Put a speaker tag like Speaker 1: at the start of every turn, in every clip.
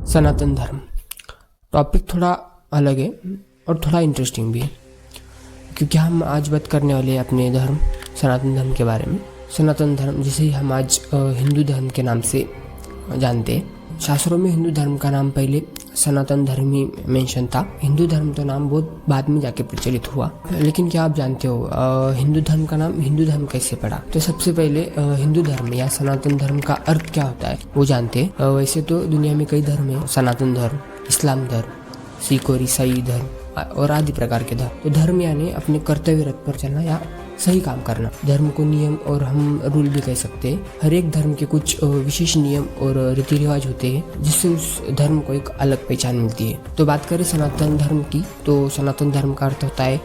Speaker 1: सनातन धर्म टॉपिक थोड़ा अलग है और थोड़ा इंटरेस्टिंग भी है, क्योंकि हम आज बात करने वाले हैं अपने धर्म सनातन धर्म के बारे में। सनातन धर्म जिसे हम आज हिंदू धर्म के नाम से जानते हैं। शास्त्रों में हिंदू धर्म का नाम पहले सनातन धर्म ही मेंशन था। हिंदू धर्म तो नाम बहुत बाद में जाके प्रचलित हुआ। लेकिन क्या आप जानते हो हिंदू धर्म का नाम हिंदू धर्म कैसे पड़ा? तो सबसे पहले हिंदू धर्म या सनातन धर्म का अर्थ क्या होता है वो जानते हैं। वैसे तो दुनिया में कई धर्म है, सनातन धर्म, इस्लाम धर्म, सिख और ईसाई धर्म और आदि प्रकार के धर्म। तो धर्म यानी अपने कर्तव्य रथ पर चलना या सही काम करना। धर्म को नियम और हम रूल भी कह सकते हैं। हर एक धर्म के कुछ विशेष नियम और रीति रिवाज होते हैं जिससे उस धर्म को एक अलग पहचान मिलती है। तो बात करें सनातन धर्म की, तो सनातन धर्म का अर्थ होता है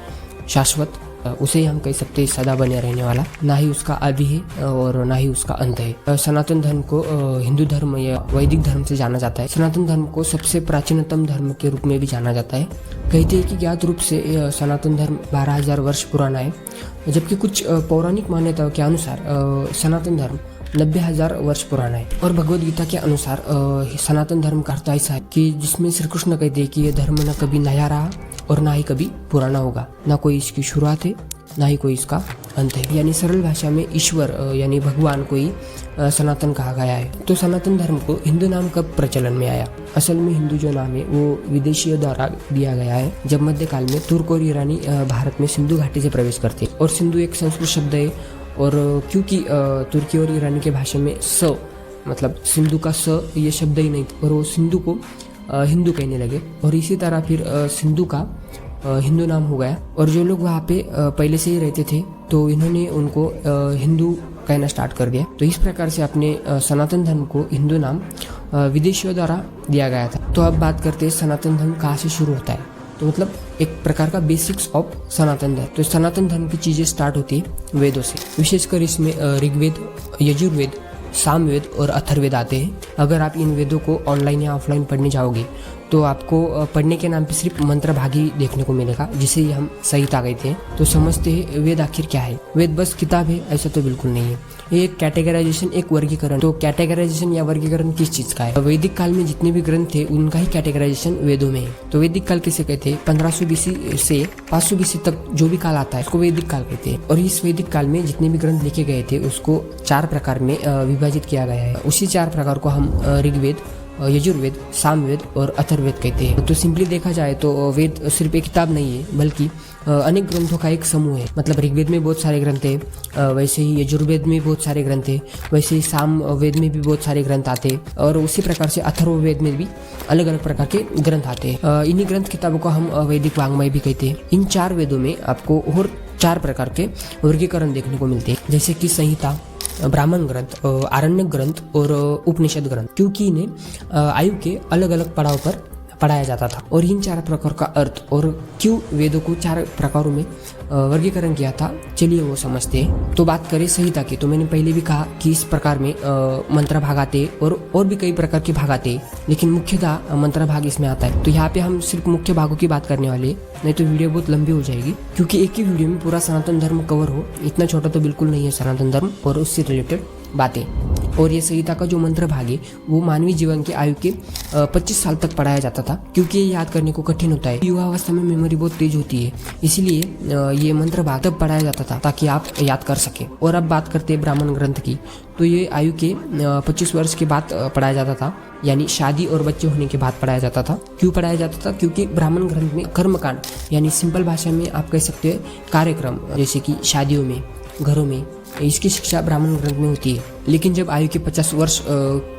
Speaker 1: शाश्वत। उसे हम कह सकते हैं सदा बने रहने वाला। ना ही उसका आदि है और ना ही उसका अंत है। सनातन धर्म को हिंदू धर्म या वैदिक धर्म से जाना जाता है। सनातन धर्म को सबसे प्राचीनतम धर्म के रूप में भी जाना जाता है। कहते हैं कि ज्ञात रूप से सनातन धर्म 12,000 वर्ष पुराना है, जबकि कुछ पौराणिक मान्यताओं के अनुसार सनातन धर्म 90,000 वर्ष पुराना है। और भगवद गीता के अनुसार सनातन धर्म का अर्थ ऐसा है कि जिसमें श्री कृष्ण कहते हैं कि ये धर्म न कभी नया रहा और ना ही कभी पुराना होगा। ना कोई इसकी शुरुआत है, ना ही कोई इसका अंत है। यानी सरल भाषा में ईश्वर यानी भगवान को ही सनातन कहा गया है। तो सनातन धर्म को हिंदू नाम कब प्रचलन में आया? असल में हिंदू जो नाम है वो विदेशियों द्वारा दिया गया है। जब मध्यकाल में तुर्क और ईरानी भारत में सिंधु घाटी से प्रवेश करते। और सिंधु एक संस्कृत शब्द है, और क्योंकि तुर्की और ईरानी के भाषा में स मतलब सिंधु का स ये शब्द ही नहीं, और वो सिंधु को हिंदू कहने लगे। और इसी तरह फिर सिंधु का हिंदू नाम हो गया। और जो लोग वहाँ पे पहले से ही रहते थे तो इन्होंने उनको हिंदू कहना स्टार्ट कर दिया। तो इस प्रकार से अपने सनातन धर्म को हिंदू नाम विदेशियों द्वारा दिया गया था। तो अब बात करते हैं सनातन धर्म कहाँ से शुरू होता है। तो मतलब एक प्रकार का बेसिक्स ऑफ सनातन धर्म। तो सनातन धर्म की चीजें स्टार्ट होती है वेदों से। विशेषकर इसमें ऋग्वेद, यजुर्वेद, सामवेद और अथर्ववेद आते हैं। अगर आप इन वेदों को ऑनलाइन या ऑफलाइन पढ़ने जाओगे तो आपको पढ़ने के नाम पे सिर्फ मंत्र भागी देखने को मिलेगा, जिसे हम संहिता कहते हैं। तो समझते हैं वेद आखिर क्या है। वेद बस किताब है ऐसा तो बिल्कुल नहीं है। ये एक कैटेगराइजेशन, एक वर्गीकरण। तो कैटेगराइजेशन या वर्गीकरण किस चीज का है? वैदिक काल में जितने भी ग्रंथ थे उनका ही कैटेगराइजेशन वेदों में है। तो वैदिक काल किसे कहते हैं? 1500 BC से 500 BC तक जो भी काल आता है उसको वैदिक काल कहते हैं। और इस वैदिक काल में जितने भी ग्रंथ लिखे गए थे उसको 4 प्रकार में विभाजित किया गया है। उसी 4 प्रकार को हम ऋग्वेद, यजुर्वेद, सामवेद और अथर्ववेद कहते हैं। तो सिंपली देखा जाए तो वेद सिर्फ एक किताब नहीं है, बल्कि अनेक ग्रंथों का एक समूह है। मतलब ऋग्वेद में बहुत सारे ग्रंथ हैं, वैसे ही यजुर्वेद में बहुत सारे ग्रंथ हैं, वैसे ही सामवेद में भी बहुत सारे ग्रंथ आते हैं, और उसी प्रकार से अथर्ववेद में भी अलग अलग प्रकार के ग्रंथ आते हैं। इन्हीं ग्रंथ किताबों को हम वैदिक वाङ्मय भी कहते हैं। इन 4 वेदों में आपको और 4 प्रकार के वर्गीकरण देखने को मिलते हैं, जैसे कि संहिता, ब्राह्मण ग्रंथ, आरण्यक ग्रंथ और उपनिषद ग्रंथ, क्योंकि इन्हें आयु के अलग अलग पड़ाव पर पढ़ाया जाता था। और इन 4 प्रकार का अर्थ और क्यों वेदों को 4 प्रकारों में वर्गीकरण किया था, चलिए वो समझते हैं। तो बात करें संहिता की, तो मैंने पहले भी कहा कि इस प्रकार में मंत्र भाग आते और भी कई प्रकार के भाग आते हैं, लेकिन मुख्यतः मंत्र भाग इसमें आता है। तो यहाँ पे हम सिर्फ मुख्य भागों की बात करने वाले हैं, नहीं तो वीडियो बहुत लंबी हो जाएगी, क्योंकि एक ही वीडियो में पूरा सनातन धर्म कवर हो इतना छोटा तो बिल्कुल नहीं है सनातन धर्म और उससे रिलेटेड बातें। और ये संहिता का जो मंत्र भाग है वो मानवीय जीवन के आयु के 25 साल तक पढ़ाया जाता था, क्योंकि ये याद करने को कठिन होता है। युवावस्था में मेमोरी बहुत तेज होती है, इसीलिए ये मंत्र भाग तब पढ़ाया जाता था ताकि आप याद कर सके। और अब बात करते हैं ब्राह्मण ग्रंथ की, तो ये आयु के 25 वर्ष के बाद पढ़ाया जाता था, यानी शादी और बच्चे होने के बाद पढ़ाया जाता था। क्यों पढ़ाया जाता था? क्योंकि ब्राह्मण ग्रंथ में कर्मकांड यानी सिंपल भाषा में आप कह सकते हैं कार्यक्रम, जैसे कि शादियों में, घरों में, इसकी शिक्षा ब्राह्मण ग्रंथ में होती है। लेकिन जब आयु के 50 वर्ष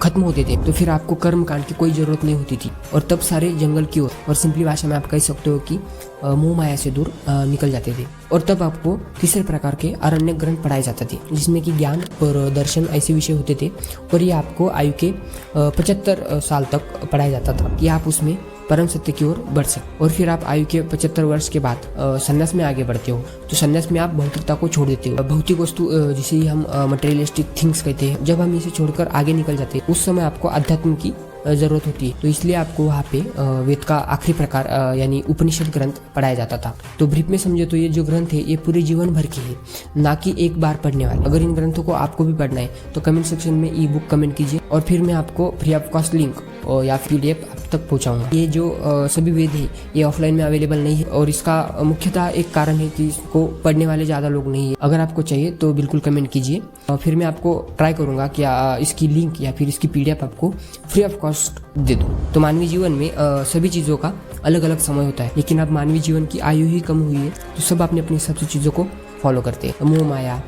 Speaker 1: खत्म होते थे तो फिर आपको कर्म कांड की कोई जरूरत नहीं होती थी, और तब सारे जंगल की ओर, और सिंपली भाषा में आप कह सकते हो कि मोह माया से दूर निकल जाते थे। और तब आपको तीसरे प्रकार के आरण्यक ग्रंथ पढ़ाए जाते थे, जिसमें कि ज्ञान और दर्शन ऐसे विषय होते थे। और ये आपको आयु के 75 साल तक पढ़ाया जाता था कि आप उसमें परम सत्य की ओर बढ़ सके। और फिर आप आयु के 75 वर्ष के बाद संन्यास में आगे बढ़ते हो। तो संन्यास में आप भौतिकता को छोड़ देते हो। भौतिक वस्तु जिसे हम मटेरियलिस्टिक थिंग्स कहते हैं, जब हम इसे छोड़कर आगे निकल जाते हैं उस समय आपको अध्यात्म की जरूरत होती है। तो इसलिए आपको वहाँ पे वेद का आखिरी प्रकार यानी उपनिषद ग्रंथ पढ़ाया जाता था। तो ब्रीफ में समझे तो ये जो ग्रंथ है ये पूरे जीवन भर के है, ना कि एक बार पढ़ने वाले। अगर इन ग्रंथों को आपको भी पढ़ना है तो कमेंट सेक्शन में ई बुक कमेंट कीजिए, और फिर मैं आपको फ्री ऑफ कॉस्ट लिंक और या PDF आप तक पहुंचाऊंगा। ये जो सभी वेद है ये ऑफलाइन में अवेलेबल नहीं है और इसका मुख्यतः एक कारण है कि इसको पढ़ने वाले ज़्यादा लोग नहीं है। अगर आपको चाहिए तो बिल्कुल कमेंट कीजिए और फिर मैं आपको ट्राई करूँगा कि इसकी लिंक या फिर इसकी PDF आपको फ्री ऑफ कॉस्ट दे दूँ। तो मानवीय जीवन में सभी चीज़ों का अलग अलग समय होता है, लेकिन अब मानवीय जीवन की आयु ही कम हुई है तो सब अपनी अपनी सब चीज़ों को फॉलो करते हैं। मोह माया,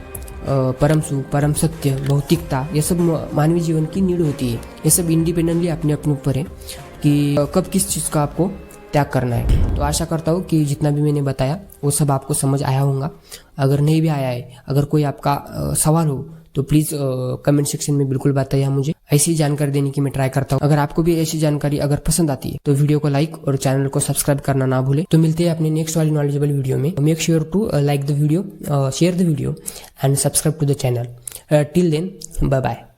Speaker 1: परम सुख, परम सत्य, भौतिकता, ये सब मानवीय जीवन की नीड होती है। ये सब इंडिपेंडेंटली अपने अपने ऊपर है कि कब किस चीज़ का आपको त्याग करना है। तो आशा करता हूँ कि जितना भी मैंने बताया वो सब आपको समझ आया होगा। अगर नहीं भी आया है, अगर कोई आपका सवाल हो तो प्लीज़ कमेंट सेक्शन में बिल्कुल बताइए मुझे। ऐसी जानकारी देने की मैं ट्राई करता हूँ। अगर आपको भी ऐसी जानकारी अगर पसंद आती है तो वीडियो को लाइक और चैनल को सब्सक्राइब करना ना भूले। तो मिलते हैं अपने नेक्स्ट वाली नॉलेजेबल वीडियो में। Make sure to like the video, share the video and subscribe to the channel. Till then, bye bye.